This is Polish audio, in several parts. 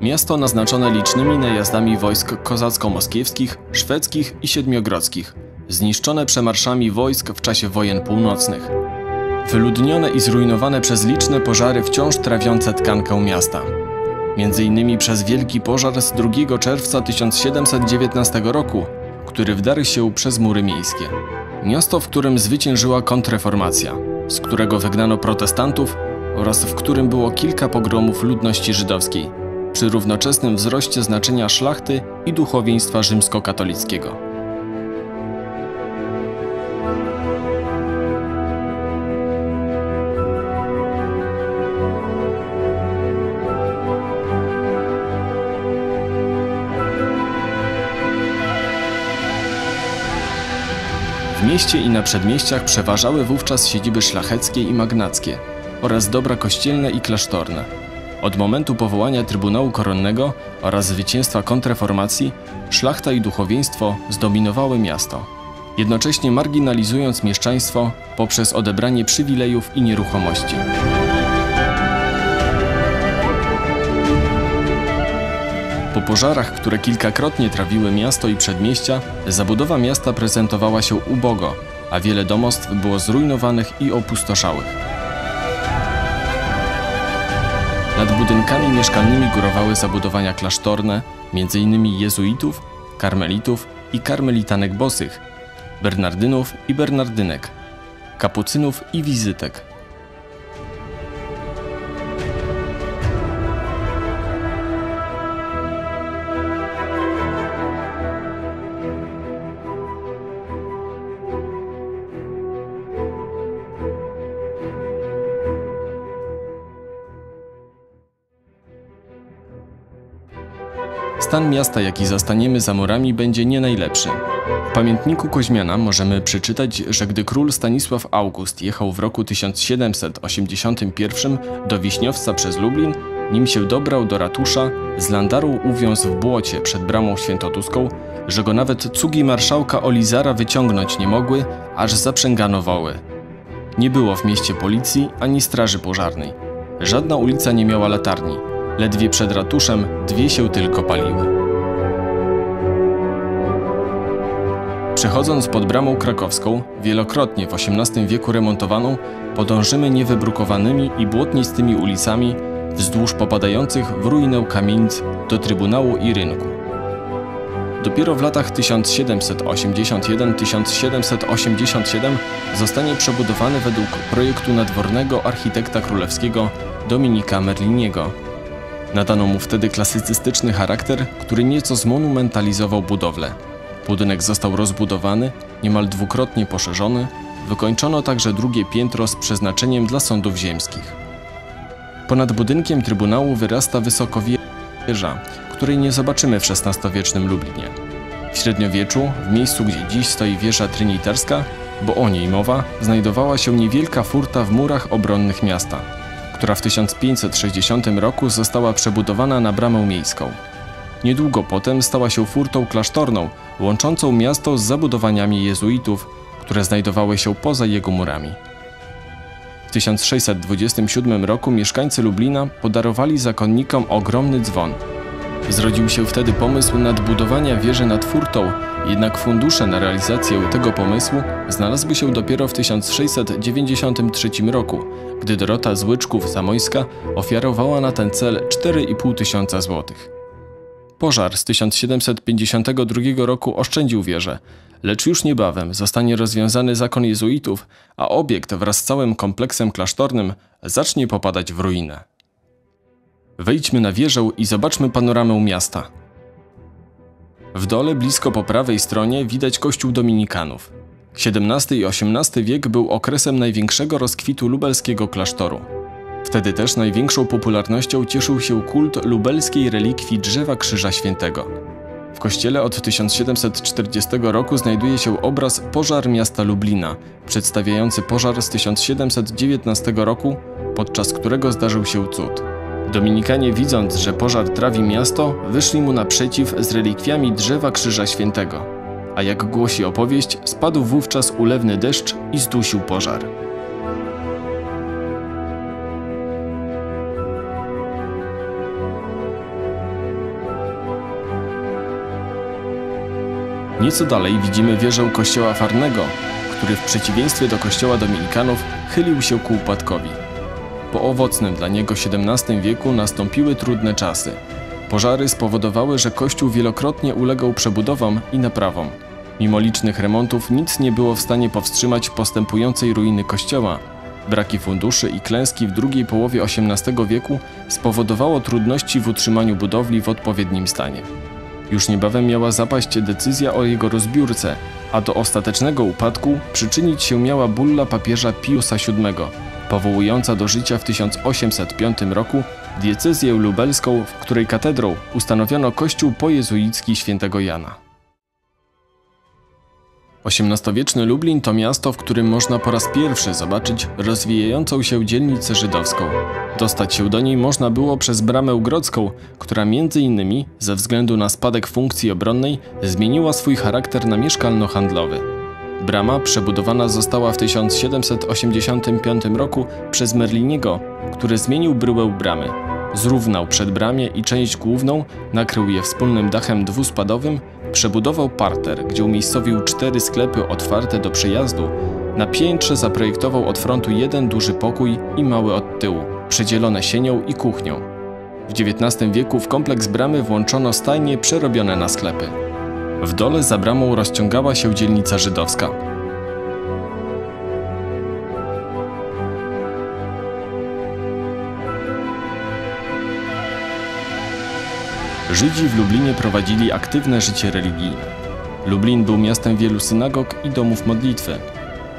Miasto naznaczone licznymi najazdami wojsk kozacko-moskiewskich, szwedzkich i siedmiogrodzkich, zniszczone przemarszami wojsk w czasie wojen północnych. Wyludnione i zrujnowane przez liczne pożary wciąż trawiące tkankę miasta. Między innymi przez wielki pożar z 2 czerwca 1719 roku, który wdarł się przez mury miejskie. Miasto, w którym zwyciężyła kontrreformacja, z którego wygnano protestantów oraz w którym było kilka pogromów ludności żydowskiej, przy równoczesnym wzroście znaczenia szlachty i duchowieństwa rzymskokatolickiego. W mieście i na przedmieściach przeważały wówczas siedziby szlacheckie i magnackie oraz dobra kościelne i klasztorne. Od momentu powołania Trybunału Koronnego oraz zwycięstwa kontrreformacji szlachta i duchowieństwo zdominowały miasto, jednocześnie marginalizując mieszczaństwo poprzez odebranie przywilejów i nieruchomości. Po pożarach, które kilkakrotnie trawiły miasto i przedmieścia, zabudowa miasta prezentowała się ubogo, a wiele domostw było zrujnowanych i opustoszałych. Nad budynkami mieszkalnymi górowały zabudowania klasztorne, m.in. jezuitów, karmelitów i karmelitanek bosych, bernardynów i bernardynek, kapucynów i wizytek. Stan miasta, jaki zastaniemy za murami, będzie nie najlepszy. W pamiętniku Koźmiana możemy przeczytać, że gdy król Stanisław August jechał w roku 1781 do Wiśniowca przez Lublin, nim się dobrał do ratusza, z landaru uwiązł w błocie przed bramą świętoduską, że go nawet cugi marszałka Olizara wyciągnąć nie mogły, aż zaprzęgano woły. Nie było w mieście policji ani straży pożarnej. Żadna ulica nie miała latarni. Ledwie przed ratuszem 2 się tylko paliły. Przechodząc pod bramą krakowską, wielokrotnie w XVIII wieku remontowaną, podążymy niewybrukowanymi i błotnistymi ulicami wzdłuż popadających w ruinę kamienic do Trybunału i Rynku. Dopiero w latach 1781-1787 zostanie przebudowany według projektu nadwornego architekta królewskiego Dominika Merliniego. Nadano mu wtedy klasycystyczny charakter, który nieco zmonumentalizował budowlę. Budynek został rozbudowany, niemal dwukrotnie poszerzony, wykończono także drugie piętro z przeznaczeniem dla sądów ziemskich. Ponad budynkiem Trybunału wyrasta wysoko wieża, której nie zobaczymy w XVI-wiecznym Lublinie. W średniowieczu, w miejscu gdzie dziś stoi wieża trinitarska, bo o niej mowa, znajdowała się niewielka furta w murach obronnych miasta, która w 1560 roku została przebudowana na bramę miejską. Niedługo potem stała się furtą klasztorną, łączącą miasto z zabudowaniami jezuitów, które znajdowały się poza jego murami. W 1627 roku mieszkańcy Lublina podarowali zakonnikom ogromny dzwon. Zrodził się wtedy pomysł nadbudowania wieży nad furtą, jednak fundusze na realizację tego pomysłu znalazły się dopiero w 1693 roku, gdy Dorota z Łyczków-Zamojska ofiarowała na ten cel 4,5 tysiąca złotych. Pożar z 1752 roku oszczędził wieżę, lecz już niebawem zostanie rozwiązany zakon jezuitów, a obiekt wraz z całym kompleksem klasztornym zacznie popadać w ruinę. Wejdźmy na wieżę i zobaczmy panoramę miasta. W dole, blisko po prawej stronie, widać kościół dominikanów. XVII i XVIII wiek był okresem największego rozkwitu lubelskiego klasztoru. Wtedy też największą popularnością cieszył się kult lubelskiej relikwii drzewa Krzyża Świętego. W kościele od 1740 roku znajduje się obraz Pożar miasta Lublina, przedstawiający pożar z 1719 roku, podczas którego zdarzył się cud. Dominikanie, widząc, że pożar trawi miasto, wyszli mu naprzeciw z relikwiami drzewa Krzyża Świętego, a jak głosi opowieść, spadł wówczas ulewny deszcz i zdusił pożar. Nieco dalej widzimy wieżę kościoła Farnego, który w przeciwieństwie do kościoła dominikanów chylił się ku upadkowi. Po owocnym dla niego XVII wieku nastąpiły trudne czasy. Pożary spowodowały, że kościół wielokrotnie ulegał przebudowom i naprawom. Mimo licznych remontów nic nie było w stanie powstrzymać postępującej ruiny kościoła. Braki funduszy i klęski w drugiej połowie XVIII wieku spowodowało trudności w utrzymaniu budowli w odpowiednim stanie. Już niebawem miała zapaść decyzja o jego rozbiórce, a do ostatecznego upadku przyczynić się miała bulla papieża Piusa VII, powołująca do życia w 1805 roku diecezję lubelską, w której katedrą ustanowiono kościół pojezuicki świętego Jana. XVIII-wieczny Lublin to miasto, w którym można po raz pierwszy zobaczyć rozwijającą się dzielnicę żydowską. Dostać się do niej można było przez Bramę Grodzką, która m.in. ze względu na spadek funkcji obronnej zmieniła swój charakter na mieszkalno-handlowy. Brama przebudowana została w 1785 roku przez Merliniego, który zmienił bryłę bramy. Zrównał przedbramię i część główną, nakrył je wspólnym dachem dwuspadowym, przebudował parter, gdzie umiejscowił 4 sklepy otwarte do przejazdu. Na piętrze zaprojektował od frontu jeden duży pokój i mały od tyłu, przedzielone sienią i kuchnią. W XIX wieku w kompleks bramy włączono stajnie przerobione na sklepy. W dole za bramą rozciągała się dzielnica żydowska. Żydzi w Lublinie prowadzili aktywne życie religijne. Lublin był miastem wielu synagog i domów modlitwy.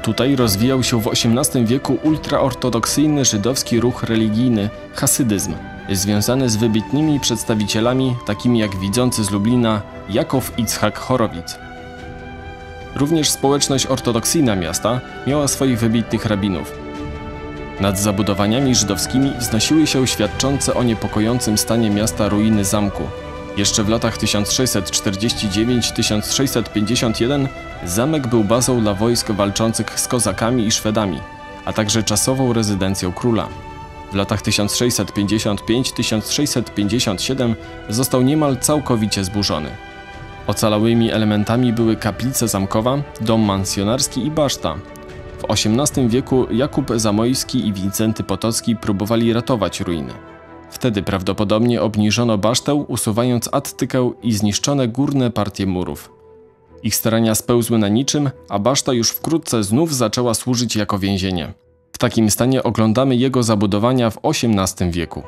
Tutaj rozwijał się w XVIII wieku ultraortodoksyjny żydowski ruch religijny, hasydyzm, związany z wybitnymi przedstawicielami takimi jak widzący z Lublina Jakow Itzhak Horowitz. Również społeczność ortodoksyjna miasta miała swoich wybitnych rabinów. Nad zabudowaniami żydowskimi wznosiły się świadczące o niepokojącym stanie miasta ruiny zamku. Jeszcze w latach 1649–1651 zamek był bazą dla wojsk walczących z Kozakami i Szwedami, a także czasową rezydencją króla. W latach 1655–1657 został niemal całkowicie zburzony. Ocalałymi elementami były kaplica zamkowa, dom mansjonarski i baszta. W XVIII wieku Jakub Zamojski i Wincenty Potocki próbowali ratować ruiny. Wtedy prawdopodobnie obniżono basztę, usuwając attykę i zniszczone górne partie murów. Ich starania spełzły na niczym, a baszta już wkrótce znów zaczęła służyć jako więzienie. W takim stanie oglądamy jego zabudowania w XVIII wieku.